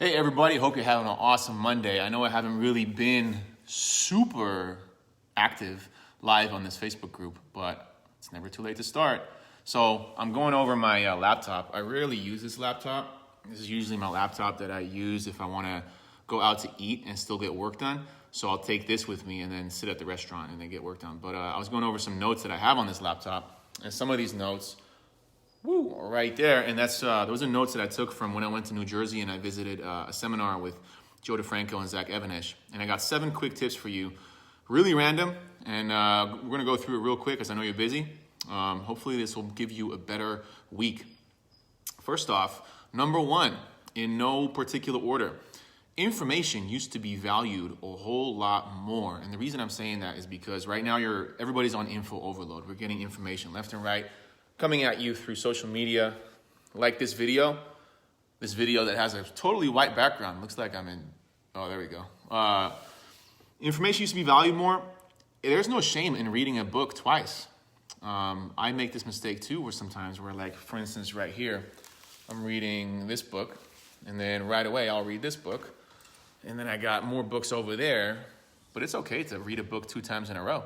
Hey everybody, hope you're having an awesome Monday. I know I haven't really been super active live on this Facebook group, but it's never too late to start. So I'm going over my laptop. I rarely use this laptop. This is usually my laptop that I use if I want to go out to eat and still get work done. So I'll take this with me and then sit at the restaurant and then get work done. But I was going over some notes that I have on this laptop, and some of these notes right there, and that's those are notes that I took from when I went to New Jersey and I visited a seminar with Joe De Franco and Zach Evanesh. And I got 7 quick tips for you, really random, and we're gonna go through it real quick because I know you're busy. Hopefully this will give you a better week. First off, number 1, in no particular order, information used to be valued a whole lot more. And the reason I'm saying that is because right now everybody's on info overload. We're getting information left and right coming at you through social media, like this video that has a totally white background. Looks like I'm in, oh, there we go. Information used to be valued more. There's no shame in reading a book twice. I make this mistake too, where like, for instance, right here, I'm reading this book, and then right away I'll read this book, and then I got more books over there, but it's okay to read a book 2 times in a row.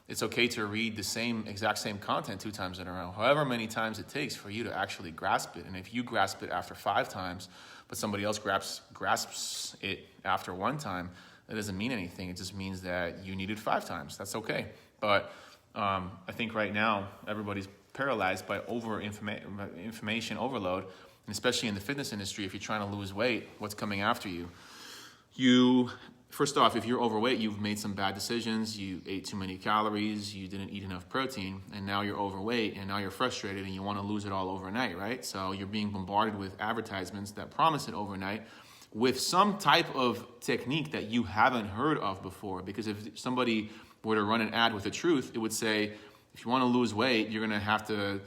It's okay to read the exact same content 2 times in a row, however many times it takes for you to actually grasp it. And if you grasp it after 5 times, but somebody else grasps it after 1 time, that doesn't mean anything. It just means that you needed 5 times. That's okay. But I think right now, everybody's paralyzed by information overload, and especially in the fitness industry. If you're trying to lose weight, what's coming after you? First off, if you're overweight, you've made some bad decisions, you ate too many calories, you didn't eat enough protein, and now you're overweight, and now you're frustrated, and you want to lose it all overnight, right? So you're being bombarded with advertisements that promise it overnight with some type of technique that you haven't heard of before. Because if somebody were to run an ad with the truth, it would say, if you want to lose weight, you're going to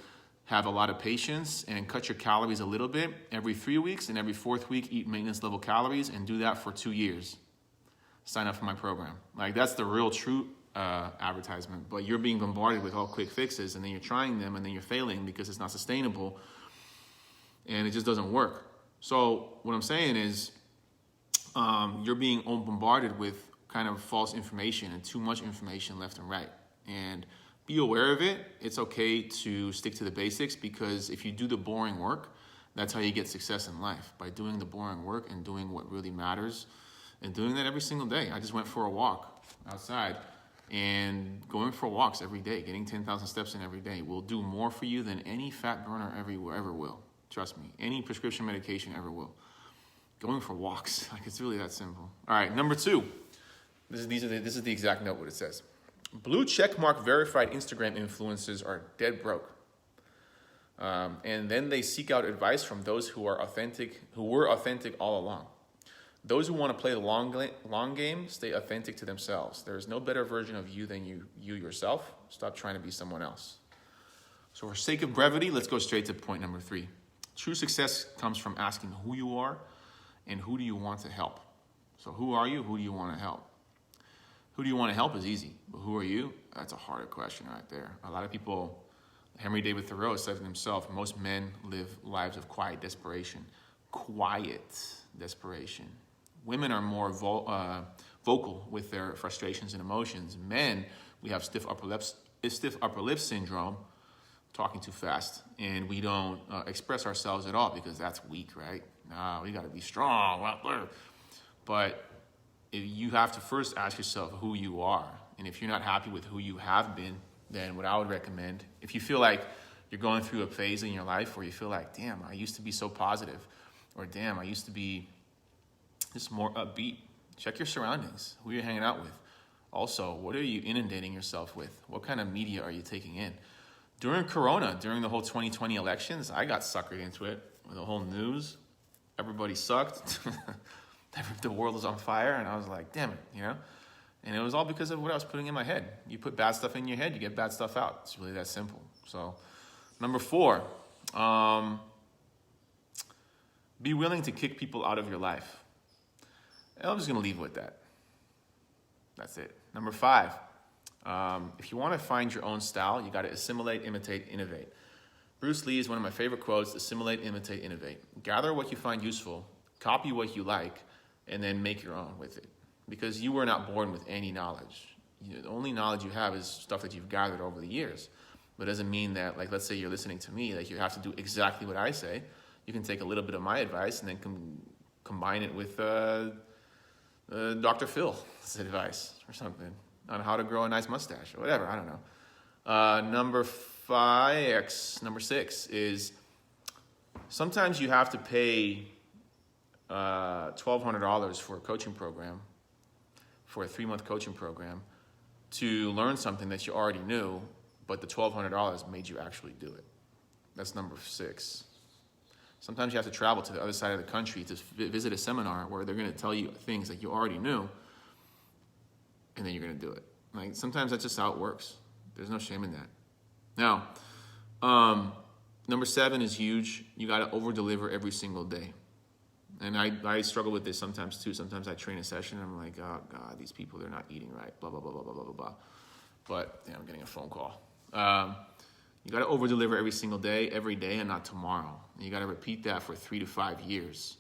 have a lot of patience and cut your calories a little bit every 3 weeks, and every 4th week eat maintenance level calories, and do that for 2 years. Sign up for my program. Like, that's the real true advertisement. But you're being bombarded with all quick fixes, and then you're trying them, and then you're failing because it's not sustainable, and it just doesn't work. So what I'm saying is, you're being bombarded with kind of false information and too much information left and right. And be aware of it. It's okay to stick to the basics, because if you do the boring work, that's how you get success in life, by doing the boring work and doing what really matters. And doing that every single day. I just went for a walk outside, and going for walks every day, getting 10,000 steps in every day will do more for you than any fat burner ever will. Trust me, any prescription medication ever will. Going for walks, like, it's really that simple. All right, number 2. This is the exact note what it says. Blue-Checkmark Verified Instagram influencers are dead broke. And then they seek out advice from those who were authentic all along. Those who want to play the long game stay authentic to themselves. There is no better version of you than you yourself. Stop trying to be someone else. So for sake of brevity, let's go straight to point number 3. True success comes from asking who you are and who do you want to help. So who are you? Who do you want to help? Who do you want to help is easy, but who are you? That's a harder question right there. A lot of people, Henry David Thoreau said it himself, most men live lives of quiet desperation. Quiet desperation. Women are more vocal with their frustrations and emotions. Men, we have stiff upper lip syndrome, talking too fast, and we don't express ourselves at all because that's weak, right? Nah, we got to be strong. But you have to first ask yourself who you are, and if you're not happy with who you have been, then what I would recommend, if you feel like you're going through a phase in your life where you feel like, damn, I used to be so positive, or damn, I used to be just more upbeat. Check your surroundings, who you're hanging out with. Also, what are you inundating yourself with? What kind of media are you taking in? During Corona, during the whole 2020 elections, I got suckered into it with the whole news. Everybody sucked. The world was on fire, and I was like, damn it, And it was all because of what I was putting in my head. You put bad stuff in your head, you get bad stuff out. It's really that simple. So, number 4, be willing to kick people out of your life. And I'm just going to leave with that. That's it. Number 5, if you want to find your own style, you got to assimilate, imitate, innovate. Bruce Lee is one of my favorite quotes: assimilate, imitate, innovate. Gather what you find useful Copy what you like and then make your own with it. Because you were not born with any knowledge. The only knowledge you have is stuff that you've gathered over the years. But it doesn't mean that, like, let's say you're listening to me, like you have to do exactly what I say. You can take a little bit of my advice and then combine it with Dr. Phil's advice or something on how to grow a nice mustache or whatever. I don't know. Number 6 is sometimes you have to pay $1,200 for a coaching program, for a 3-month coaching program, to learn something that you already knew, but the $1,200 made you actually do it. That's number 6. Sometimes you have to travel to the other side of the country to visit a seminar where they're going to tell you things that you already knew, and then you're going to do it. Like, sometimes that's just how it works. There's no shame in that. Now, number 7 is huge. You got to over-deliver every single day. And I struggle with this sometimes too. Sometimes I train a session and I'm like, oh God, these people, they're not eating right, blah, blah, blah, blah, blah, blah, blah. But yeah, I'm getting a phone call. You got to over-deliver every single day, every day, and not tomorrow. And you got to repeat that for 3 to 5 years.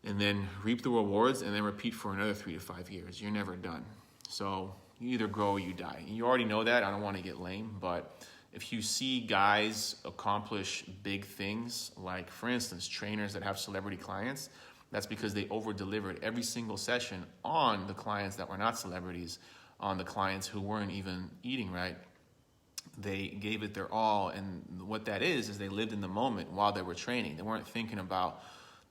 And then reap the rewards and then repeat for another 3 to 5 years. You're never done. So you either grow or you die. You already know that. I don't want to get lame, but if you see guys accomplish big things, like, for instance, trainers that have celebrity clients, that's because they over-delivered every single session on the clients that were not celebrities, on the clients who weren't even eating right. They gave it their all, and what that is they lived in the moment while they were training. They weren't thinking about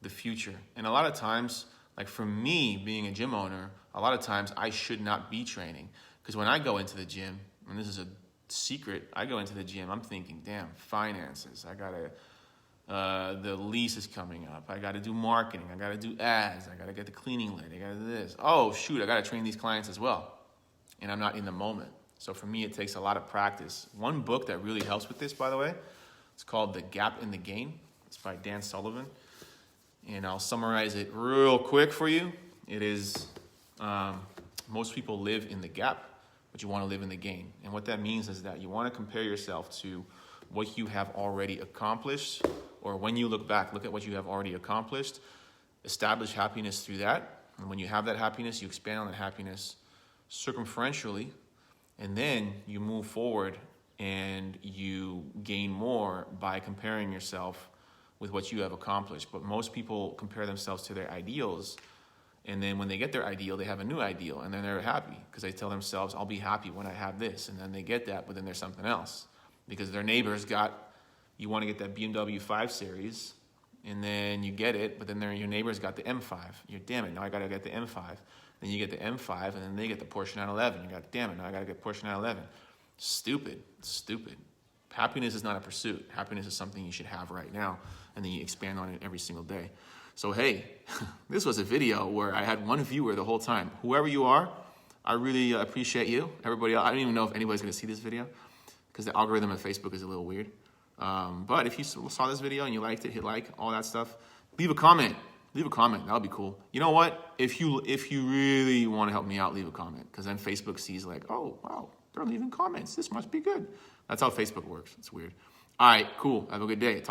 the future. And a lot of times, like for me, being a gym owner, a lot of times I should not be training. Because when I go into the gym, and this is a secret, I go into the gym, I'm thinking, damn, finances, I gotta, the lease is coming up, I gotta do marketing, I gotta do ads, I gotta get the cleaning lady, I gotta do this. Oh shoot, I gotta train these clients as well. And I'm not in the moment. So for me, it takes a lot of practice. One book that really helps with this, by the way, it's called The Gap in the Gain. It's by Dan Sullivan. And I'll summarize it real quick for you. It is, most people live in the gap, but you want to live in the gain. And what that means is that you want to compare yourself to what you have already accomplished, or when you look back, look at what you have already accomplished, establish happiness through that. And when you have that happiness, you expand on that happiness circumferentially, and then you move forward and you gain more by comparing yourself with what you have accomplished. But most people compare themselves to their ideals, and then when they get their ideal, they have a new ideal, and then they're happy because they tell themselves, I'll be happy when I have this, and then they get that, but then there's something else because their neighbors got, you want to get that BMW 5 Series, and then you get it, but then your neighbors got the M5. You're, damn it, now I got to get the M5. Then you get the M5, and then they get the Porsche 911. You got, damn it, now I got to get Porsche 911. Stupid. Happiness is not a pursuit. Happiness is something you should have right now, and then you expand on it every single day. So hey, this was a video where I had one viewer the whole time. Whoever you are, I really appreciate you. Everybody else, I don't even know if anybody's going to see this video because the algorithm of Facebook is a little weird. But if you saw this video and you liked it, hit like, all that stuff, leave a comment. That would be cool. You know what? If you really want to help me out, leave a comment, because then Facebook sees like, oh, wow, they're leaving comments. This must be good. That's how Facebook works. It's weird. All right, cool. Have a good day.